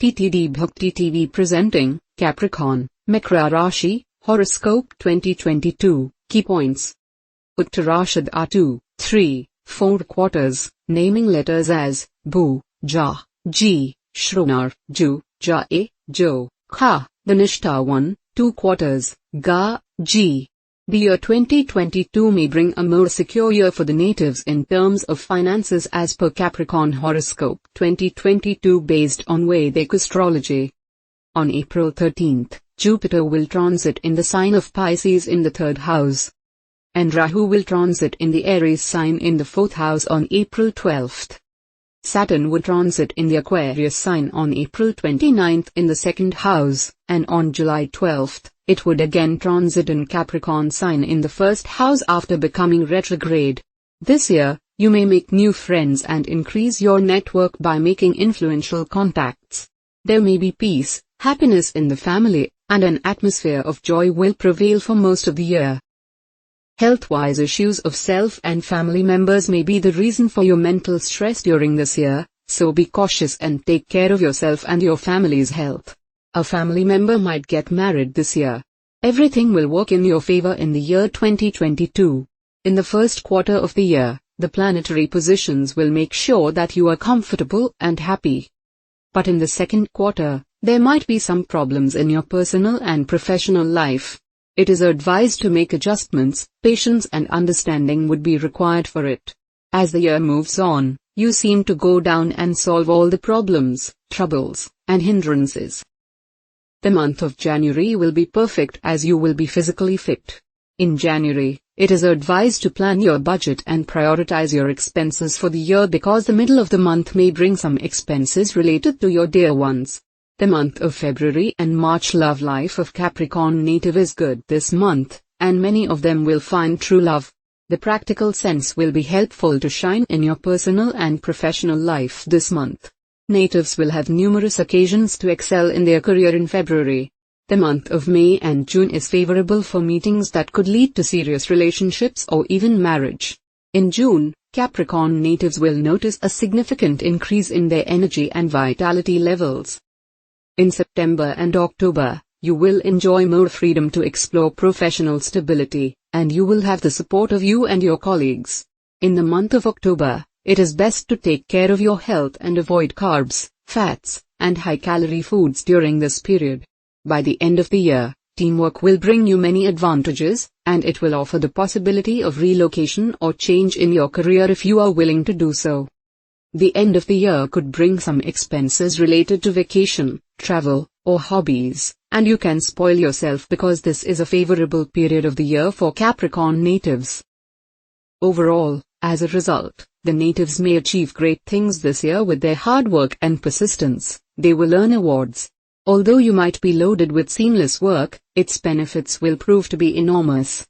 TTD Bhakti TV presenting, Capricorn, Makara Rasi, Horoscope 2022, Key Points. Uttarashadha 2, 3, 4 quarters, naming letters as, Bu, Ja, Ji, Shronar, Ju, Ja E, Jo, Kha, the Nishtha 1, 2 quarters, Ga, Ji. The year 2022 may bring a more secure year for the natives in terms of finances as per Capricorn Horoscope 2022 based on Vedic astrology. On April 13, Jupiter will transit in the sign of Pisces in the 3rd house. And Rahu will transit in the Aries sign in the 4th house on April 12. Saturn will transit in the Aquarius sign on April 29 in the 2nd house, and on July 12, it would again transit in Capricorn sign in the 1st house after becoming retrograde. This year, you may make new friends and increase your network by making influential contacts. There may be peace, happiness in the family, and an atmosphere of joy will prevail for most of the year. Health-wise, issues of self and family members may be the reason for your mental stress during this year, so be cautious and take care of yourself and your family's health. A family member might get married this year. Everything will work in your favor in the year 2022. In the first quarter of the year, the planetary positions will make sure that you are comfortable and happy. But in the second quarter, there might be some problems in your personal and professional life. It is advised to make adjustments. Patience and understanding would be required for it. As the year moves on, you seem to go down and solve all the problems, troubles, and hindrances. The month of January will be perfect as you will be physically fit. In January, it is advised to plan your budget and prioritize your expenses for the year because the middle of the month may bring some expenses related to your dear ones. The month of February and March love life of Capricorn native is good this month, and many of them will find true love. The practical sense will be helpful to shine in your personal and professional life this month. Natives will have numerous occasions to excel in their career in February. The month of May and June is favorable for meetings that could lead to serious relationships or even marriage. In June, Capricorn natives will notice a significant increase in their energy and vitality levels. In September and October, you will enjoy more freedom to explore professional stability, and you will have the support of you and your colleagues. In the month of October, it is best to take care of your health and avoid carbs, fats, and high-calorie foods during this period. By the end of the year, teamwork will bring you many advantages, and it will offer the possibility of relocation or change in your career if you are willing to do so. The end of the year could bring some expenses related to vacation, travel, or hobbies, and you can spoil yourself because this is a favorable period of the year for Capricorn natives. Overall, as a result, the natives may achieve great things this year with their hard work and persistence. They will earn awards. Although you might be loaded with seamless work, its benefits will prove to be enormous.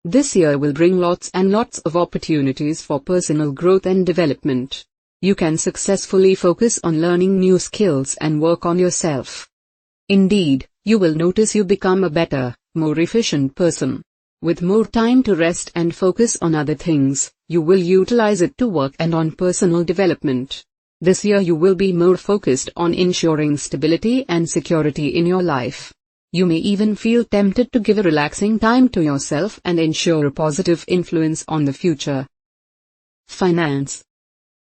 This year will bring lots and lots of opportunities for personal growth and development. You can successfully focus on learning new skills and work on yourself. Indeed, you will notice you become a better, more efficient person. With more time to rest and focus on other things, you will utilize it to work and on personal development. This year you will be more focused on ensuring stability and security in your life. You may even feel tempted to give a relaxing time to yourself and ensure a positive influence on the future. Finance.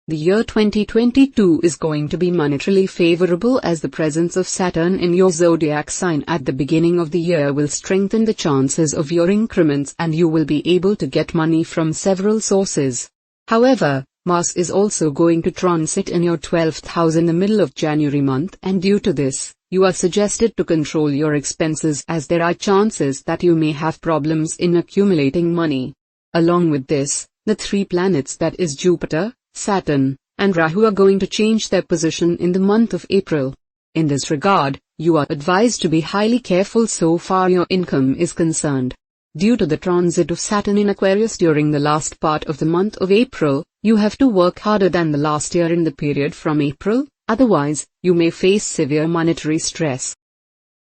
The year 2022 is going to be monetarily favorable as the presence of Saturn in your zodiac sign at the beginning of the year will strengthen the chances of your increments and you will be able to get money from several sources. However, Mars is also going to transit in your 12th house in the middle of January month, and due to this, you are suggested to control your expenses as there are chances that you may have problems in accumulating money. Along with this, the three planets that is Jupiter, Saturn, and Rahu are going to change their position in the month of April. In this regard, you are advised to be highly careful so far your income is concerned. Due to the transit of Saturn in Aquarius during the last part of the month of April, you have to work harder than the last year in the period from April, otherwise, you may face severe monetary stress.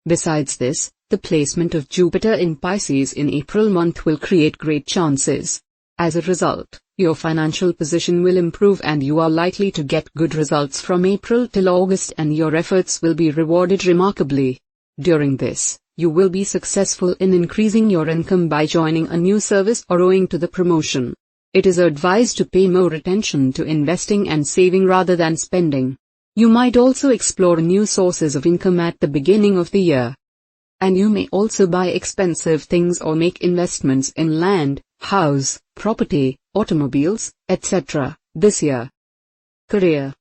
Besides this, the placement of Jupiter in Pisces in April month will create great chances. As a result, Your financial position will improve and you are likely to get good results from April till August, and your efforts will be rewarded remarkably. During this, you will be successful in increasing your income by joining a new service or owing to the promotion. It is advised to pay more attention to investing and saving rather than spending. You might also explore new sources of income at the beginning of the year. And you may also buy expensive things or make investments in land, house, property, automobiles, etc. this year. Career.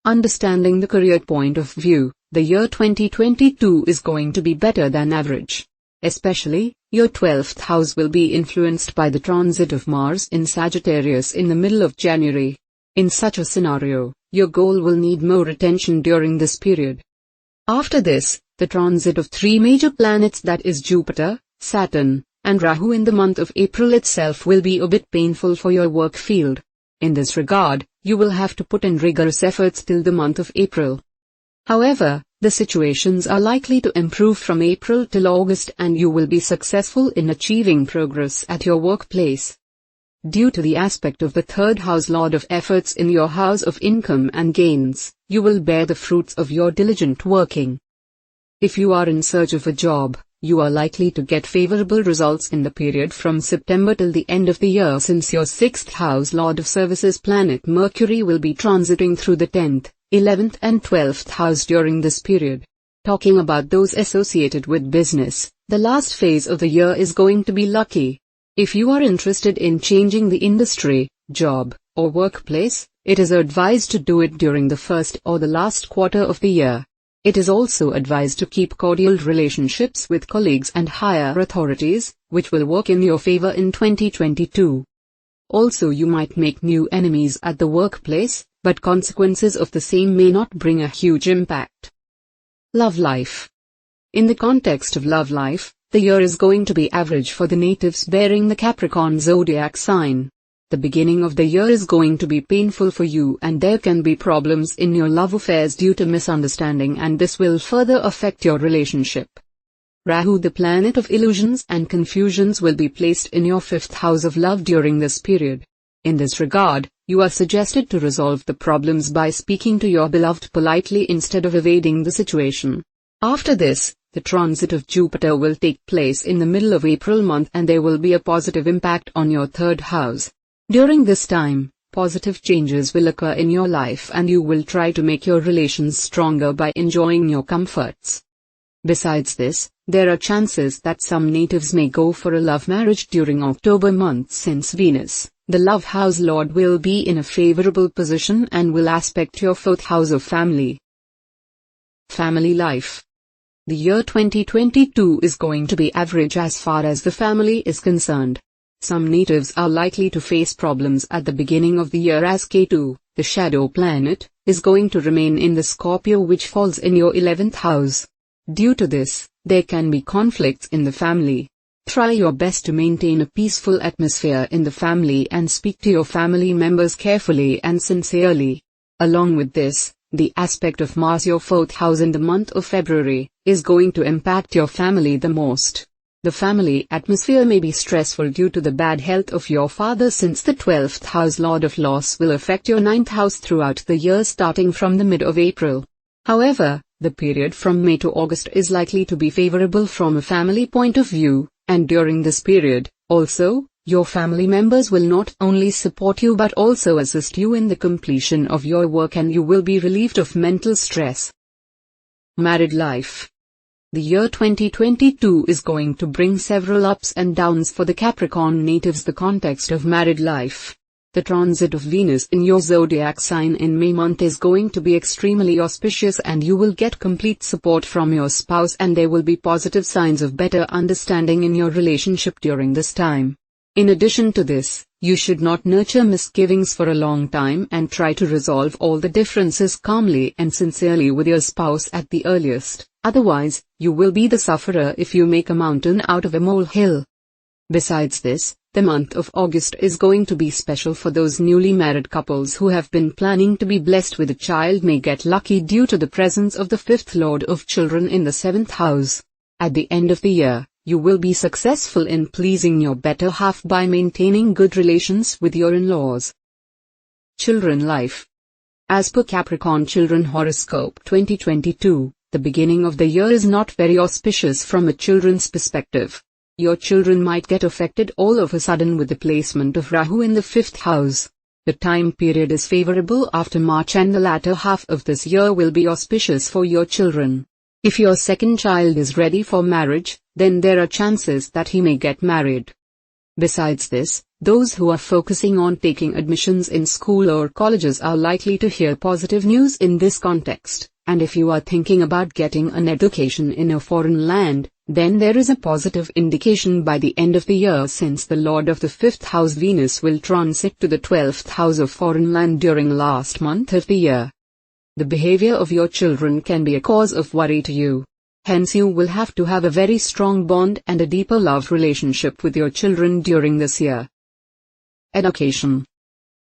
Understanding the career point of view, the year 2022 is going to be better than average. Especially, your 12th house will be influenced by the transit of Mars in Sagittarius in the middle of January. In such a scenario, your goal will need more attention during this period. After this, the transit of three major planets, that is Jupiter, Saturn, and Rahu in the month of April itself, will be a bit painful for your work field. In this regard, you will have to put in rigorous efforts till the month of April. However, the situations are likely to improve from April till August and you will be successful in achieving progress at your workplace. Due to the aspect of the third house lord of efforts in your house of income and gains, you will bear the fruits of your diligent working. If you are in search of a job, you are likely to get favorable results in the period from September till the end of the year, since your 6th house lord of services planet Mercury will be transiting through the 10th, 11th and 12th house during this period. Talking about those associated with business, the last phase of the year is going to be lucky. If you are interested in changing the industry, job, or workplace, it is advised to do it during the first or the last quarter of the year. It is also advised to keep cordial relationships with colleagues and higher authorities, which will work in your favor in 2022. Also, you might make new enemies at the workplace, but consequences of the same may not bring a huge impact. Love life. In the context of love life, the year is going to be average for the natives bearing the Capricorn zodiac sign. The beginning of the year is going to be painful for you and there can be problems in your love affairs due to misunderstanding, and this will further affect your relationship. Rahu, the planet of illusions and confusions, will be placed in your 5th house of love during this period. In this regard, you are suggested to resolve the problems by speaking to your beloved politely instead of evading the situation. After this, the transit of Jupiter will take place in the middle of April month and there will be a positive impact on your 3rd house. During this time, positive changes will occur in your life and you will try to make your relations stronger by enjoying your comforts. Besides this, there are chances that some natives may go for a love marriage during October month, since Venus, the love house lord, will be in a favorable position and will aspect your 4th house of family. Family life. The year 2022 is going to be average as far as the family is concerned. Some natives are likely to face problems at the beginning of the year, as Ketu, the shadow planet, is going to remain in the Scorpio, which falls in your 11th house. Due to this, there can be conflicts in the family. Try your best to maintain a peaceful atmosphere in the family and speak to your family members carefully and sincerely. Along with this, the aspect of Mars, your 4th house, in the month of February, is going to impact your family the most. The family atmosphere may be stressful due to the bad health of your father, since the 12th house lord of loss will affect your 9th house throughout the year starting from the mid of April. However, the period from May to August is likely to be favorable from a family point of view, and during this period, also, your family members will not only support you but also assist you in the completion of your work and you will be relieved of mental stress. Married life. The year 2022 is going to bring several ups and downs for the Capricorn natives. The context of married life. The transit of Venus in your zodiac sign in May month is going to be extremely auspicious and you will get complete support from your spouse and there will be positive signs of better understanding in your relationship during this time. In addition to this, you should not nurture misgivings for a long time and try to resolve all the differences calmly and sincerely with your spouse at the earliest. Otherwise, you will be the sufferer if you make a mountain out of a molehill. Besides this, the month of August is going to be special for those newly married couples who have been planning to be blessed with a child may get lucky due to the presence of the 5th lord of children in the 7th house. At the end of the year, you will be successful in pleasing your better half by maintaining good relations with your in-laws. Children life. As per Capricorn Children Horoscope 2022, the beginning of the year is not very auspicious from a children's perspective. Your children might get affected all of a sudden with the placement of Rahu in the 5th house. The time period is favorable after March, and the latter half of this year will be auspicious for your children. If your second child is ready for marriage, then there are chances that he may get married. Besides this, those who are focusing on taking admissions in school or colleges are likely to hear positive news in this context, and if you are thinking about getting an education in a foreign land, then there is a positive indication by the end of the year, since the Lord of the 5th house Venus will transit to the 12th house of foreign land during last month of the year. The behavior of your children can be a cause of worry to you. Hence you will have to have a very strong bond and a deeper love relationship with your children during this year. Education.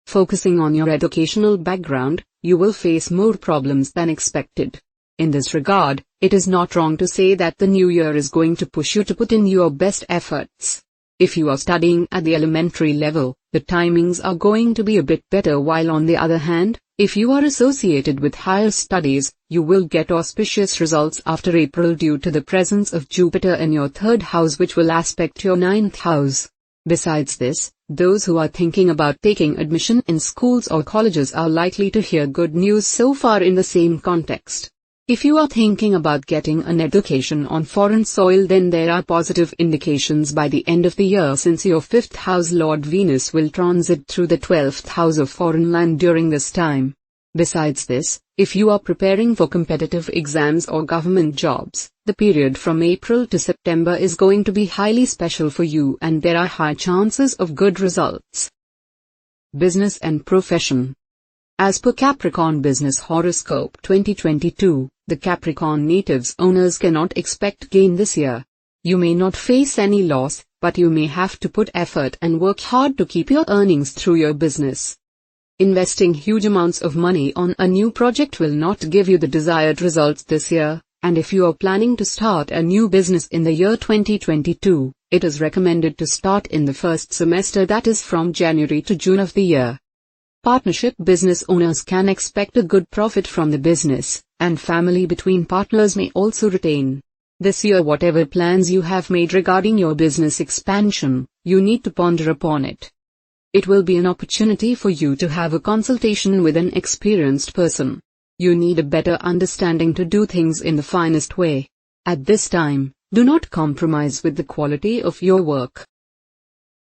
Focusing on your educational background, you will face more problems than expected. In this regard, it is not wrong to say that the new year is going to push you to put in your best efforts. If you are studying at the elementary level, the timings are going to be a bit better, while on the other hand, if you are associated with higher studies, you will get auspicious results after April due to the presence of Jupiter in your 3rd house, which will aspect your 9th house. Besides this, those who are thinking about taking admission in schools or colleges are likely to hear good news so far in the same context. If you are thinking about getting an education on foreign soil, then there are positive indications by the end of the year, since your 5th house Lord Venus will transit through the 12th house of foreign land during this time. Besides this, if you are preparing for competitive exams or government jobs, the period from April to September is going to be highly special for you, and there are high chances of good results. Business and profession. As per Capricorn Business Horoscope 2022, the Capricorn natives owners cannot expect gain this year. You may not face any loss, but you may have to put effort and work hard to keep your earnings through your business. Investing huge amounts of money on a new project will not give you the desired results this year, and if you are planning to start a new business in the year 2022, it is recommended to start in the first semester, that is from January to June of the year. Partnership business owners can expect a good profit from the business, and family between partners may also retain. This year, whatever plans you have made regarding your business expansion, you need to ponder upon it. It will be an opportunity for you to have a consultation with an experienced person. You need a better understanding to do things in the finest way. At this time, do not compromise with the quality of your work.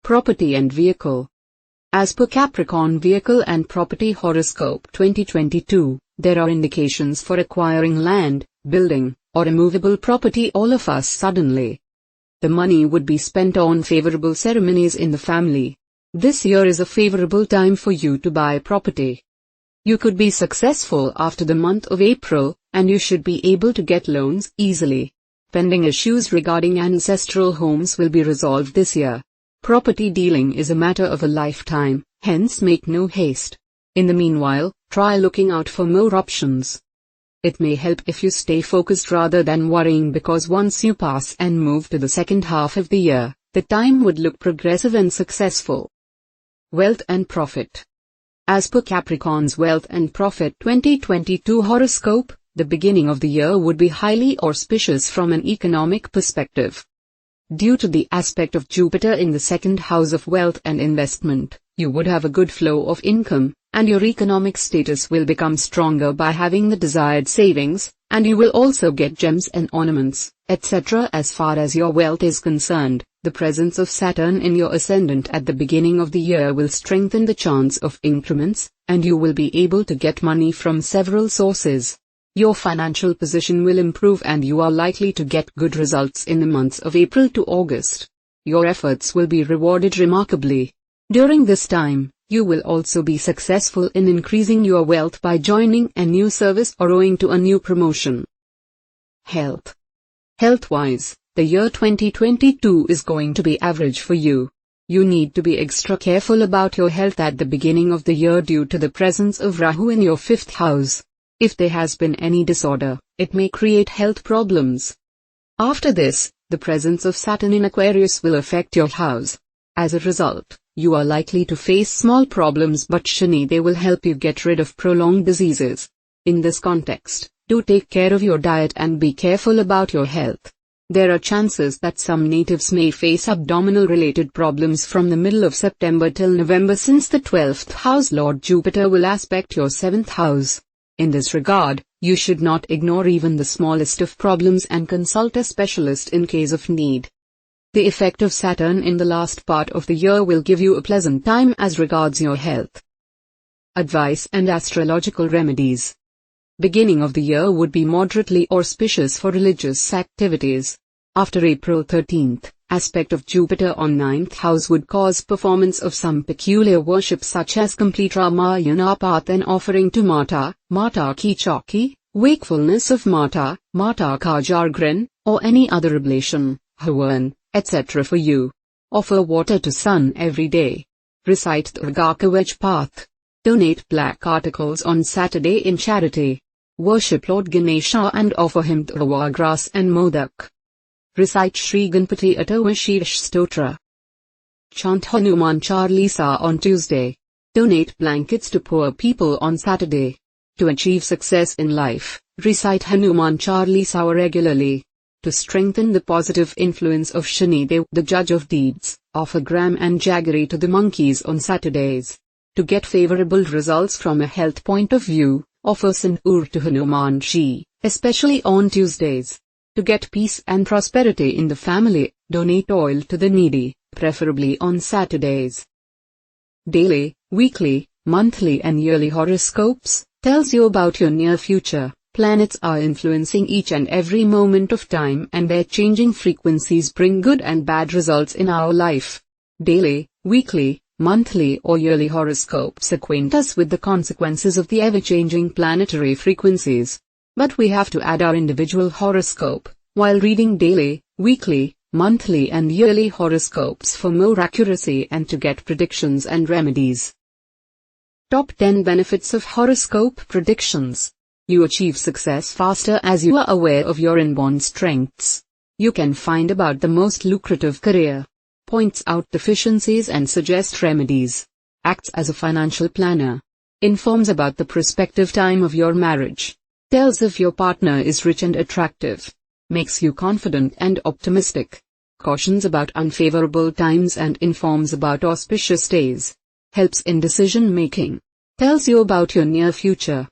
Property and vehicle. As per Capricorn Vehicle and Property Horoscope 2022, there are indications for acquiring land, building, or a movable property all of us suddenly. The money would be spent on favorable ceremonies in the family. This year is a favorable time for you to buy property. You could be successful after the month of April, and you should be able to get loans easily. Pending issues regarding ancestral homes will be resolved this year. Property dealing is a matter of a lifetime, hence make no haste. In the meanwhile, try looking out for more options. It may help if you stay focused rather than worrying, because once you pass and move to the second half of the year, the time would look progressive and successful. Wealth and profit. As per Capricorn's Wealth and Profit 2022 horoscope, the beginning of the year would be highly auspicious from an economic perspective. Due to the aspect of Jupiter in the 2nd house of wealth and investment, you would have a good flow of income, and your economic status will become stronger by having the desired savings, and you will also get gems and ornaments, etc. As far as your wealth is concerned, the presence of Saturn in your ascendant at the beginning of the year will strengthen the chance of increments, and you will be able to get money from several sources. Your financial position will improve, and you are likely to get good results in the months of April to August. Your efforts will be rewarded remarkably. During this time, you will also be successful in increasing your wealth by joining a new service or owing to a new promotion. Health. Health-wise, the year 2022 is going to be average for you. You need to be extra careful about your health at the beginning of the year due to the presence of Rahu in your 5th house. If there has been any disorder, it may create health problems. After this, the presence of Saturn in Aquarius will affect your house. As a result, you are likely to face small problems, but Shani Dev will help you get rid of prolonged diseases. In this context, do take care of your diet and be careful about your health. There are chances that some natives may face abdominal-related problems from the middle of September till November, since the 12th house Lord Jupiter will aspect your 7th house. In this regard, you should not ignore even the smallest of problems and consult a specialist in case of need. The effect of Saturn in the last part of the year will give you a pleasant time as regards your health. Advice and astrological remedies. Beginning of the year would be moderately auspicious for religious activities. After April 13th, aspect of Jupiter on 9th house would cause performance of some peculiar worship, such as complete Ramayana path and offering to Mata, Mata ki Chauki, wakefulness of Mata, Mata ka Jagran, or any other oblation, havan, etc. for you. Offer water to sun every day. Recite the Agakawaj path. Donate black articles on Saturday in charity. Worship Lord Ganesha and offer him Dhawa grass and Modak. Recite Shri Ganpati Atavashirish Stotra. Chant Hanuman Charlisa on Tuesday. Donate blankets to poor people on Saturday. To achieve success in life, recite Hanuman Charlisa regularly. To strengthen the positive influence of Shani Dev, the judge of deeds, offer gram and jaggery to the monkeys on Saturdays. To get favorable results from a health point of view, offer Sindoor to Hanuman Ji, especially on Tuesdays. To get peace and prosperity in the family, donate oil to the needy, preferably on Saturdays. Daily, weekly, monthly and yearly horoscopes tells you about your near future. Planets are influencing each and every moment of time, and their changing frequencies bring good and bad results in our life. Daily, weekly, monthly or yearly horoscopes acquaint us with the consequences of the ever-changing planetary frequencies. But we have to add our individual horoscope, while reading daily, weekly, monthly and yearly horoscopes for more accuracy and to get predictions and remedies. Top 10 Benefits of Horoscope Predictions. You achieve success faster as you are aware of your inborn strengths. You can find about the most lucrative career. Points out deficiencies and suggest remedies. Acts as a financial planner. Informs about the prospective time of your marriage. Tells if your partner is rich and attractive. Makes you confident and optimistic. Cautions about unfavorable times and informs about auspicious days. Helps in decision making. Tells you about your near future.